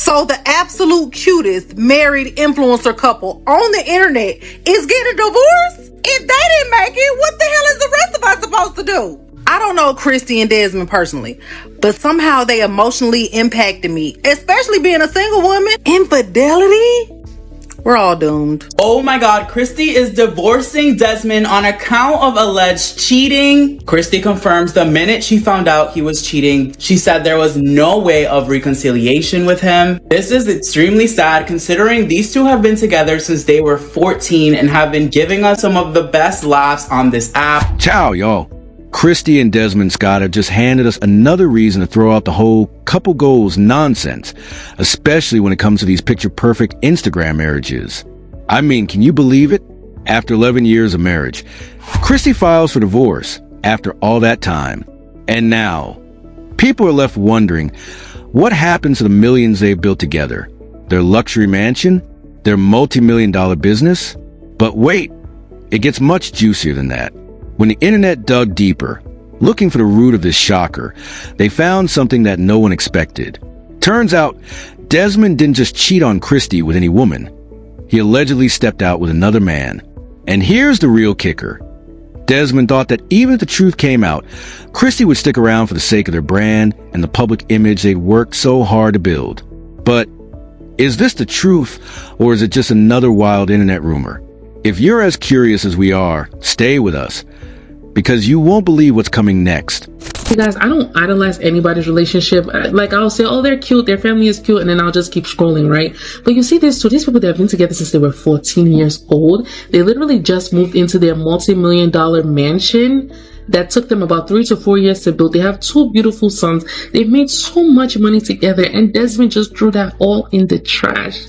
So the absolute cutest married influencer couple on the internet is getting divorced? If they didn't make it, what the hell is the rest of us supposed to do? I don't know Kristy and Desmond personally, but somehow they emotionally impacted me, especially being a single woman. Infidelity? We're all doomed. Oh my God, Kristy is divorcing Desmond on account of alleged cheating. Kristy confirms the minute she found out he was cheating, she said there was no way of reconciliation with him. This is extremely sad considering these two have been together since they were 14 and have been giving us some of the best laughs on this app. Ciao, y'all. Kristy and Desmond Scott have just handed us another reason to throw out the whole couple goals nonsense, especially when it comes to these picture-perfect Instagram marriages. I mean, can you believe it? After 11 years of marriage, Kristy files for divorce after all that time. And now, people are left wondering, what happened to the millions they've built together? Their luxury mansion? Their multi-million-dollar business? But wait, it gets much juicier than that. When the internet dug deeper, looking for the root of this shocker, they found something that no one expected. Turns out, Desmond didn't just cheat on Kristy with any woman. He allegedly stepped out with another man. And here's the real kicker. Desmond thought that even if the truth came out, Kristy would stick around for the sake of their brand and the public image they'd worked so hard to build. But is this the truth, or is it just another wild internet rumor? If you're as curious as we are, stay with us, because you won't believe what's coming next. Hey guys, I don't idolize anybody's relationship. Like, I'll say, oh, they're cute, their family is cute, and then I'll just keep scrolling, right? But you see this too, these people that have been together since they were 14 years old, they literally just moved into their multi-million-dollar mansion that took them about 3 to 4 years to build. They have 2 beautiful sons. They've made so much money together, and Desmond just threw that all in the trash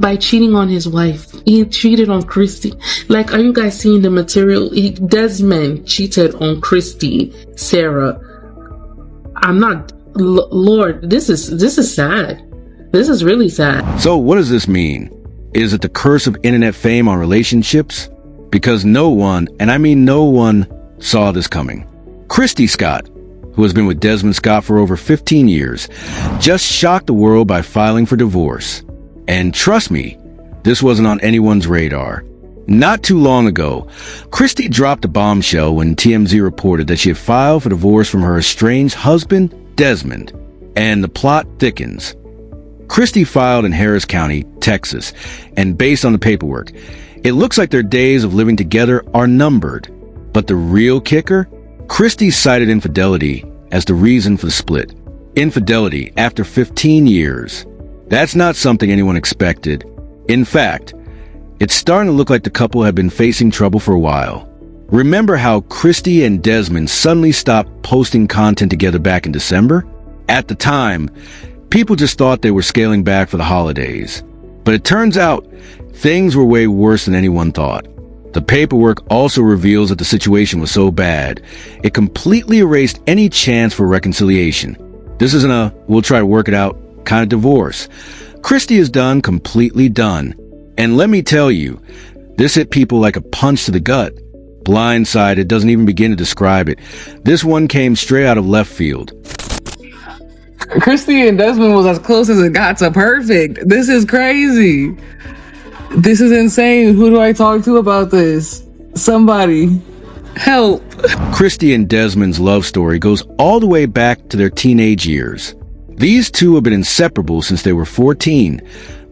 by cheating on his wife. He cheated on Kristy. Like, are you guys seeing the material? Desmond cheated on Kristy, Sarah. I'm not, Lord, this is sad. This is really sad. So what does this mean? Is it the curse of internet fame on relationships? Because no one, and I mean no one, saw this coming. Kristy Scott, who has been with Desmond Scott for over 15 years, just shocked the world by filing for divorce. And trust me, this wasn't on anyone's radar. Not too long ago, Kristy dropped a bombshell when TMZ reported that she had filed for divorce from her estranged husband, Desmond. And the plot thickens. Kristy filed in Harris County, Texas, and based on the paperwork, it looks like their days of living together are numbered. But the real kicker? Kristy cited infidelity as the reason for the split. Infidelity after 15 years. That's not something anyone expected. In fact, it's starting to look like the couple have been facing trouble for a while. Remember how Kristy and Desmond suddenly stopped posting content together back in December? At the time, people just thought they were scaling back for the holidays. But it turns out, things were way worse than anyone thought. The paperwork also reveals that the situation was so bad, it completely erased any chance for reconciliation. This isn't a, we'll try to work it out kind of divorce. Kristy is done, completely done. And let me tell you, this hit people like a punch to the gut. Blindsided doesn't even begin to describe it. This one came straight out of left field. Kristy and Desmond was as close as it got to perfect. This is crazy. This is insane. Who do I talk to about this? Somebody. Help. Kristy and Desmond's love story goes all the way back to their teenage years. These two have been inseparable since they were 14,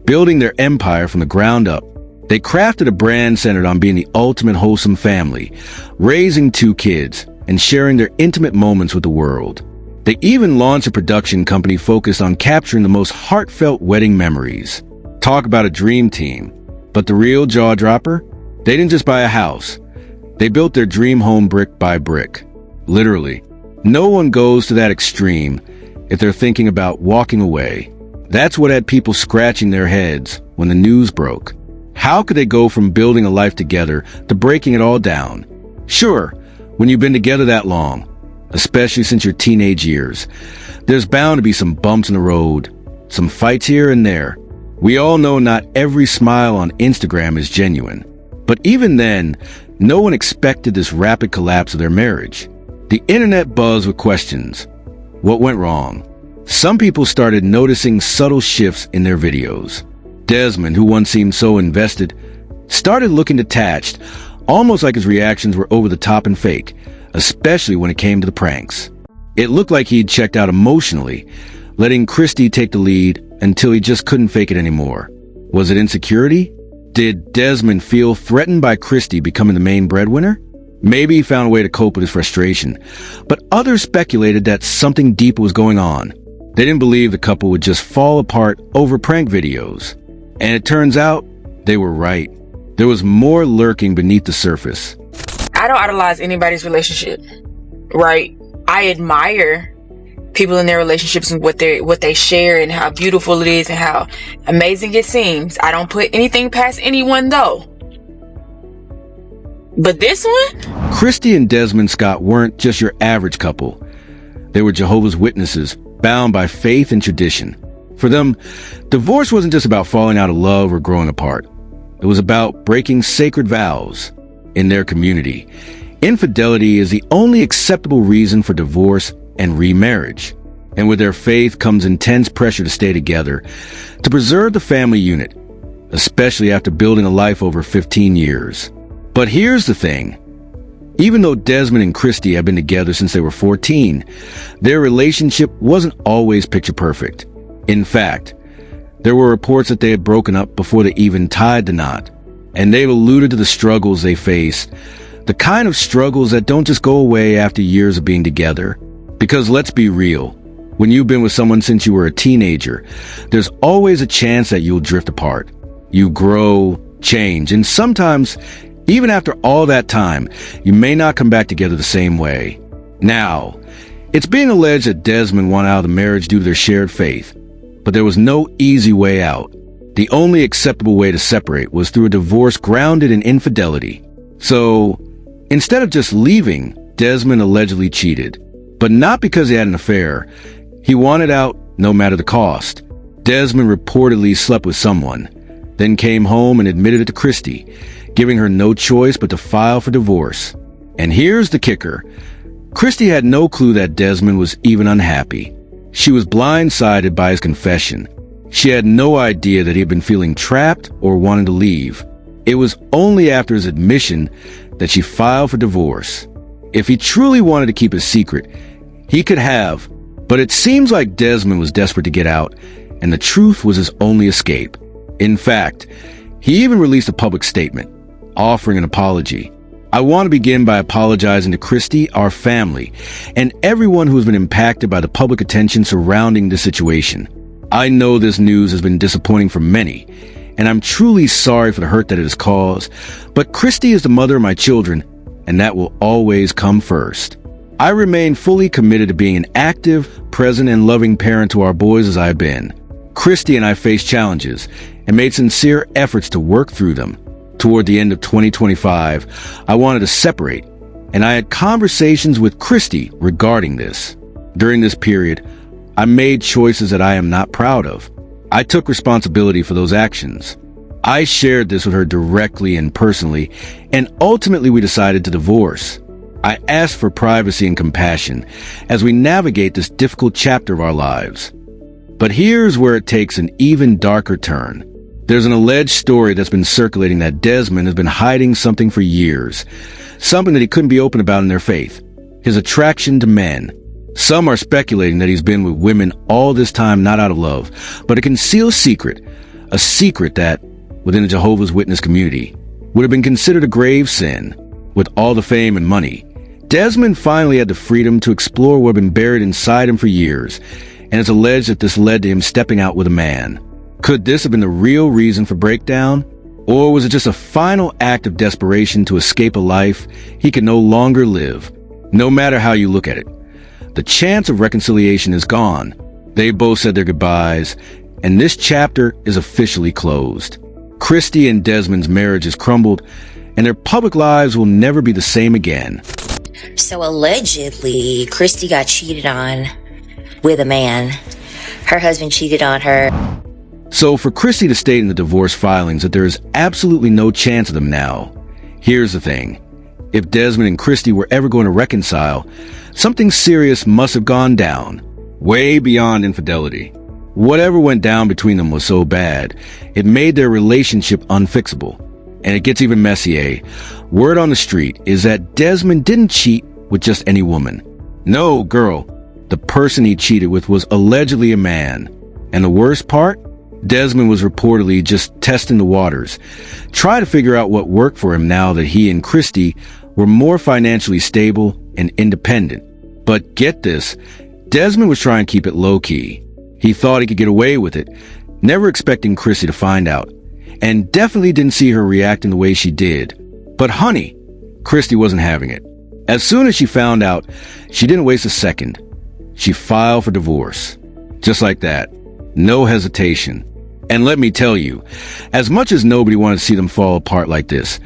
building their empire from the ground up. They crafted a brand centered on being the ultimate wholesome family, raising 2 kids, and sharing their intimate moments with the world. They even launched a production company focused on capturing the most heartfelt wedding memories. Talk about a dream team. But the real jaw-dropper? They didn't just buy a house. They built their dream home brick by brick. Literally. No one goes to that extreme if they're thinking about walking away. That's what had people scratching their heads when the news broke. How could they go from building a life together to breaking it all down? Sure, when you've been together that long, especially since your teenage years, there's bound to be some bumps in the road, some fights here and there. We all know not every smile on Instagram is genuine. But even then, no one expected this rapid collapse of their marriage. The internet buzzed with questions. What went wrong? Some people started noticing subtle shifts in their videos. Desmond, who once seemed so invested, started looking detached, almost like his reactions were over the top and fake, especially when it came to the pranks. It looked like he'd checked out emotionally, letting Kristy take the lead until he just couldn't fake it anymore. Was it insecurity? Did Desmond feel threatened by Kristy becoming the main breadwinner? Maybe he found a way to cope with his frustration, but others speculated that something deeper was going on. They didn't believe the couple would just fall apart over prank videos. And it turns out they were right. There was more lurking beneath the surface. I don't idolize anybody's relationship, right? I admire people in their relationships and what they share and how beautiful it is and how amazing it seems. I don't put anything past anyone though. But this one? Kristy and Desmond Scott weren't just your average couple. They were Jehovah's Witnesses, bound by faith and tradition. For them, divorce wasn't just about falling out of love or growing apart. It was about breaking sacred vows. In their community, infidelity is the only acceptable reason for divorce and remarriage. And with their faith comes intense pressure to stay together, to preserve the family unit, especially after building a life over 15 years. But here's the thing. Even though Desmond and Kristy have been together since they were 14, their relationship wasn't always picture perfect. In fact, there were reports that they had broken up before they even tied the knot, and they've alluded to the struggles they faced, the kind of struggles that don't just go away after years of being together. Because let's be real, when you've been with someone since you were a teenager, there's always a chance that you'll drift apart. You grow, change, and sometimes, even after all that time, you may not come back together the same way. Now, it's being alleged that Desmond wanted out of the marriage due to their shared faith, but there was no easy way out. The only acceptable way to separate was through a divorce grounded in infidelity. So, instead of just leaving, Desmond allegedly cheated. But not because he had an affair. He wanted out no matter the cost. Desmond reportedly slept with someone, then came home and admitted it to Kristy, giving her no choice but to file for divorce. And here's the kicker. Kristy had no clue that Desmond was even unhappy. She was blindsided by his confession. She had no idea that he had been feeling trapped or wanted to leave. It was only after his admission that she filed for divorce. If he truly wanted to keep his secret, he could have, but it seems like Desmond was desperate to get out, and the truth was his only escape. In fact, he even released a public statement, offering an apology. I want to begin by apologizing to Kristy, our family, and everyone who has been impacted by the public attention surrounding this situation. I know this news has been disappointing for many, and I'm truly sorry for the hurt that it has caused, but Kristy is the mother of my children, and that will always come first. I remain fully committed to being an active, present, and loving parent to our boys as I have been. Kristy and I faced challenges and made sincere efforts to work through them. Toward the end of 2025, I wanted to separate, and I had conversations with Kristy regarding this. During this period, I made choices that I am not proud of. I took responsibility for those actions. I shared this with her directly and personally, and ultimately we decided to divorce. I asked for privacy and compassion as we navigate this difficult chapter of our lives. But here's where it takes an even darker turn. There's an alleged story that's been circulating that Desmond has been hiding something for years, something that he couldn't be open about in their faith, his attraction to men. Some are speculating that he's been with women all this time not out of love, but a concealed secret, a secret that, within the Jehovah's Witness community, would have been considered a grave sin. With all the fame and money, Desmond finally had the freedom to explore what had been buried inside him for years, and it's alleged that this led to him stepping out with a man. Could this have been the real reason for breakdown? Or was it just a final act of desperation to escape a life he could no longer live? No matter how you look at it, the chance of reconciliation is gone. They both said their goodbyes, and this chapter is officially closed. Kristy and Desmond's marriage has crumbled, and their public lives will never be the same again. So allegedly, Kristy got cheated on with a man. Her husband cheated on her. So for Kristy to state in the divorce filings that there is absolutely no chance of them now, here's the thing. If Desmond and Kristy were ever going to reconcile, something serious must have gone down. Way beyond infidelity. Whatever went down between them was so bad, it made their relationship unfixable. And it gets even messier. Word on the street is that Desmond didn't cheat with just any woman. No, girl. The person he cheated with was allegedly a man. And the worst part? Desmond was reportedly just testing the waters, trying to figure out what worked for him now that he and Kristy were more financially stable and independent. But get this, Desmond was trying to keep it low-key. He thought he could get away with it, never expecting Kristy to find out, and definitely didn't see her reacting the way she did. But honey, Kristy wasn't having it. As soon as she found out, she didn't waste a second. She filed for divorce. Just like that. No hesitation. And let me tell you, as much as nobody wanted to see them fall apart like this,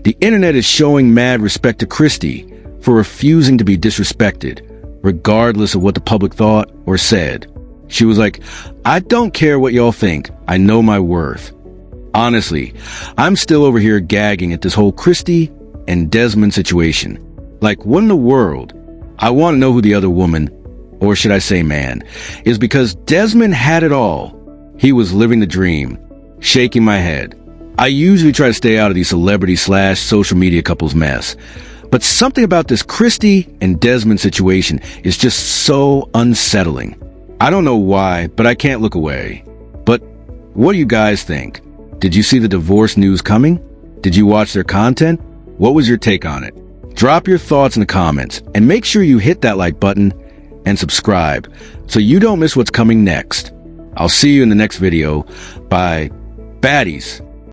the internet is showing mad respect to Kristy for refusing to be disrespected, regardless of what the public thought or said. She was like, I don't care what y'all think. I know my worth. Honestly, I'm still over here gagging at this whole Kristy and Desmond situation. Like, what in the world? I want to know who the other woman, or should I say man, is, because Desmond had it all. He was living the dream. Shaking my head. I usually try to stay out of these celebrity/social media couples mess. But something about this Kristy and Desmond situation is just so unsettling. I don't know why, but I can't look away. But what do you guys think? Did you see the divorce news coming? Did you watch their content? What was your take on it? Drop your thoughts in the comments and make sure you hit that like button and subscribe so you don't miss what's coming next. I'll see you in the next video. Bye. Baddies.